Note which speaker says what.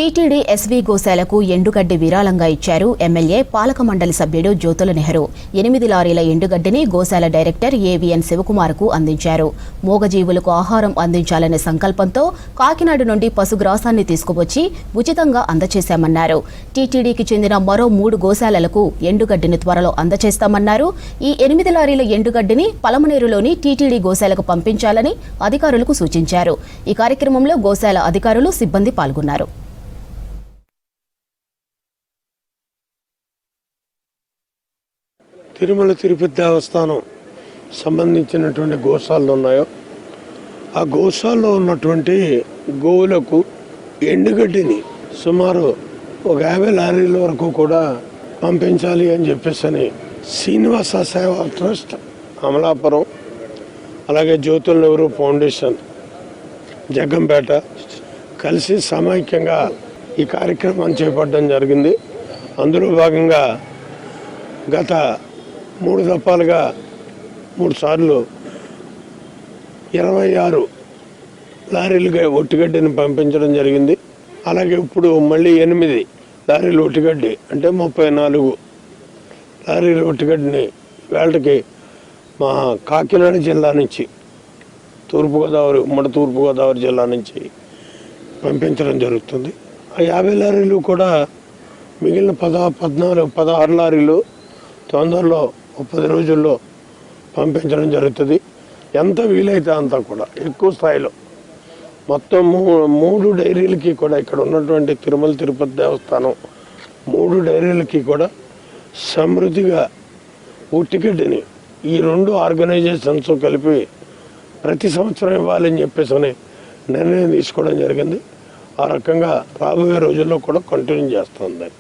Speaker 1: TTD SV గోశాలకు ఎండుగడ్డి విరాళంగా ఇచ్చారు ఎమ్మెల్యే పాలక మండలి సభ్యుడు జ్యోతుల నెహ్రూ. 8 లారీల ఎండుగడ్డిని గోశాల డైరెక్టర్ ఏవీఎన్ శివకుమార్కు అందించారు. మూగజీవులకు ఆహారం అందించాలనే సంకల్పంతో కాకినాడ నుండి పశుగ్రాసాన్ని తీసుకువచ్చి ఉచితంగా అందజేశామన్నారు. టీటీడీకి చెందిన మరో 3 గోశాలలకు ఎండుగడ్డిని త్వరలో అందజేస్తామన్నారు. ఈ 8 లారీల ఎండుగడ్డిని పలమనేరులోని టీటీడీ గోశాలకు పంపించాలని అధికారులకు సూచించారు. ఈ కార్యక్రమంలో గోశాల అధికారులు, సిబ్బంది పాల్గొన్నారు.
Speaker 2: తిరుమల తిరుపతి దేవస్థానం సంబంధించినటువంటి గోశాలలు ఉన్నాయో ఆ గోశాలలో ఉన్నటువంటి గోవులకు ఎండుగడ్డిని సుమారు ఒక 50 లారీల వరకు కూడా పంపించాలి అని చెప్పేసి శ్రీనివాస సేవా ట్రస్ట్ అమలాపురం, అలాగే జ్యోతుల నెహ్రూ ఫౌండేషన్ జగ్గంపేట కలిసి సమైక్యంగా ఈ కార్యక్రమాన్ని చేపట్టడం జరిగింది. అందులో భాగంగా గత 3 దఫాలుగా 3 సార్లు 26 లారీలుగా ఒట్టిగడ్డిని పంపించడం జరిగింది. అలాగే ఇప్పుడు మళ్ళీ 8 లారీలు ఒట్టిగడ్డి అంటే 34 లారీలు ఒట్టిగడ్డిని వేళకి మా కాకినాడ జిల్లా నుంచి ఉమ్మడి తూర్పుగోదావరి జిల్లా నుంచి పంపించడం జరుగుతుంది. ఆ 50 లారీలు కూడా మిగిలిన 16 లారీలు తొందరలో 10 రోజుల్లో పంపించడం జరుగుతుంది. ఎంత వీలైతే అంతా కూడా ఎక్కువ స్థాయిలో మొత్తం 3 డైరీలకి కూడా ఇక్కడ ఉన్నటువంటి తిరుమల తిరుపతి దేవస్థానం 3 డైరీలకి కూడా సమృద్ధిగా ఒట్టిగడ్డిని ఈ 2 ఆర్గనైజేషన్స్ కలిపి ప్రతి సంవత్సరం ఇవ్వాలని చెప్పేసి నిర్ణయం తీసుకోవడం జరిగింది. ఆ రకంగా రాబోయే రోజుల్లో కూడా కంటిన్యూ చేస్తుంది.